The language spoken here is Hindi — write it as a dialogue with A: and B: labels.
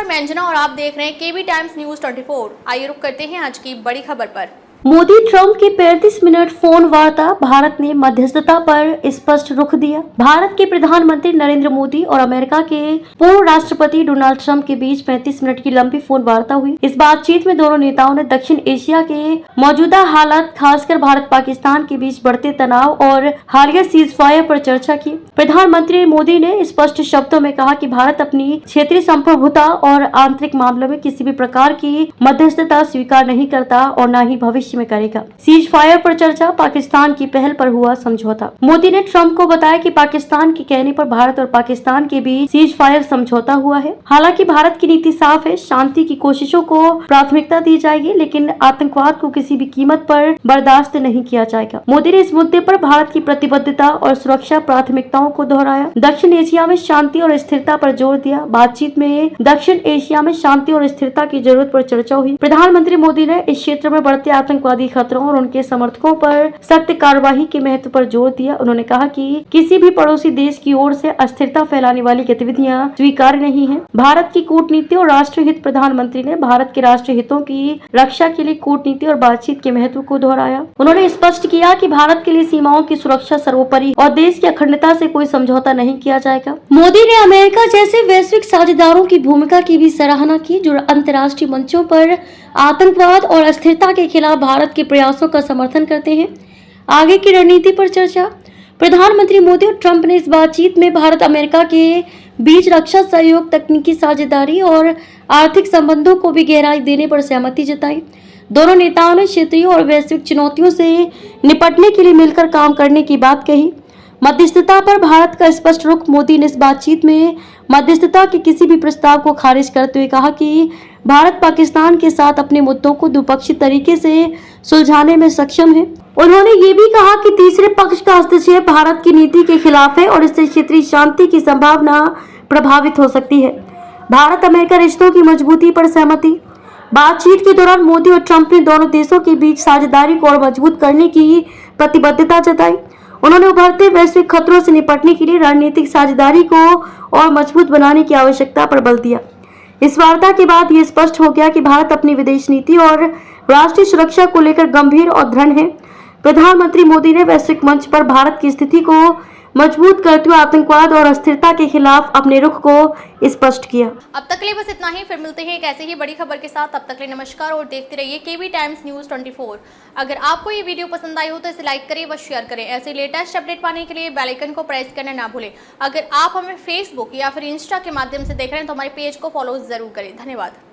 A: मैं अंजना और आप देख रहे हैं केबी टाइम्स न्यूज 24। आइए रुक करते हैं आज की बड़ी खबर पर।
B: मोदी ट्रंप की 35 मिनट फोन वार्ता, भारत ने मध्यस्थता पर स्पष्ट रुख दिया। भारत के प्रधानमंत्री नरेंद्र मोदी और अमेरिका के पूर्व राष्ट्रपति डोनाल्ड ट्रंप के बीच 35 मिनट की लंबी फोन वार्ता हुई। इस बातचीत में दोनों नेताओं ने दक्षिण एशिया के मौजूदा हालात, खासकर भारत पाकिस्तान के बीच बढ़ते तनाव और हालिया सीज फायर पर चर्चा की। प्रधानमंत्री मोदी ने स्पष्ट शब्दों में कहा कि भारत अपनी क्षेत्रीय संप्रभुता और आंतरिक मामलों में किसी भी प्रकार की मध्यस्थता स्वीकार नहीं करता और न ही भविष्य में करेगा। सीज फायर पर चर्चा, पाकिस्तान की पहल पर हुआ समझौता। मोदी ने ट्रंप को बताया कि पाकिस्तान के कहने पर भारत और पाकिस्तान के बीच सीज फायर समझौता हुआ है। हालांकि भारत की नीति साफ है, शांति की कोशिशों को प्राथमिकता दी जाएगी, लेकिन आतंकवाद को किसी भी कीमत पर बर्दाश्त नहीं किया जाएगा। मोदी ने इस मुद्दे पर भारत की प्रतिबद्धता और सुरक्षा प्राथमिकताओं को दोहराया। दक्षिण एशिया में शांति और स्थिरता पर जोर दिया। बातचीत में दक्षिण एशिया में शांति और स्थिरता की जरूरत पर चर्चा हुई। प्रधानमंत्री मोदी ने इस क्षेत्र में बढ़ते आतंकवादी खतरों और उनके समर्थकों पर सख्त कार्रवाई के महत्व पर जोर दिया। उन्होंने कहा कि किसी भी पड़ोसी देश की ओर से अस्थिरता फैलाने वाली गतिविधियां स्वीकार्य नहीं है। भारत की कूटनीति और राष्ट्रहित, प्रधानमंत्री ने भारत के राष्ट्र हितों की रक्षा के लिए कूटनीति और बातचीत के महत्व को दोहराया। उन्होंने स्पष्ट किया कि भारत के लिए सीमाओं की सुरक्षा सर्वोपरि और देश की अखंडता से कोई समझौता नहीं किया जाएगा। मोदी ने अमेरिका जैसे वैश्विक साझेदारों की भूमिका की भी सराहना की, जो अंतर्राष्ट्रीय मंचों पर आतंकवाद और अस्थिरता के खिलाफ भारत के प्रयासों का समर्थन करते हैं। आगे की रणनीति पर चर्चा। प्रधानमंत्री मोदी और ट्रंप ने इस बातचीत में भारत अमेरिका के बीच रक्षा सहयोग, तकनीकी साझेदारी और आर्थिक संबंधों को भी गहराई देने पर सहमति जताई। दोनों नेताओं ने क्षेत्रीय और वैश्विक चुनौतियों से निपटने के लिए मिलकर काम करने की बात कही। मध्यस्थता पर भारत का स्पष्ट रुख। मोदी ने इस बातचीत में मध्यस्थता के किसी भी प्रस्ताव को खारिज करते हुए कहा कि भारत पाकिस्तान के साथ अपने मुद्दों को द्विपक्षीय तरीके से सुलझाने में सक्षम है। उन्होंने ये भी कहा कि तीसरे पक्ष का हस्तक्षेप भारत की नीति के खिलाफ है और इससे क्षेत्रीय शांति की संभावना प्रभावित हो सकती है। भारत अमेरिका रिश्तों की मजबूती पर सहमति। बातचीत के दौरान मोदी और ट्रंप ने दोनों देशों के बीच साझेदारी को और मजबूत करने की प्रतिबद्धता जताई। उन्होंने उभरते वैश्विक खतरों से निपटने के लिए रणनीतिक साझेदारी को और मजबूत बनाने की आवश्यकता पर बल दिया। इस वार्ता के बाद ये स्पष्ट हो गया कि भारत अपनी विदेश नीति और राष्ट्रीय सुरक्षा को लेकर गंभीर और दृढ़ है। प्रधानमंत्री मोदी ने वैश्विक मंच पर भारत की स्थिति को मजबूत करते हुए आतंकवाद और अस्थिरता के खिलाफ अपने रुख को स्पष्ट किया।
A: अब तक के लिए बस इतना ही। फिर मिलते हैं एक ऐसे ही बड़ी खबर के साथ। तब तक के लिए नमस्कार और देखते रहिए केबी टाइम्स न्यूज 24। अगर आपको ये वीडियो पसंद आई हो तो इसे लाइक करें व शेयर करें। ऐसे लेटेस्ट अपडेट पाने के लिए बेल आइकन को प्रेस करना ना भूलें। अगर आप हमें फेसबुक या फिर इंस्टा के माध्यम से देख रहे हैं तो हमारे पेज को फॉलो जरूर करें। धन्यवाद।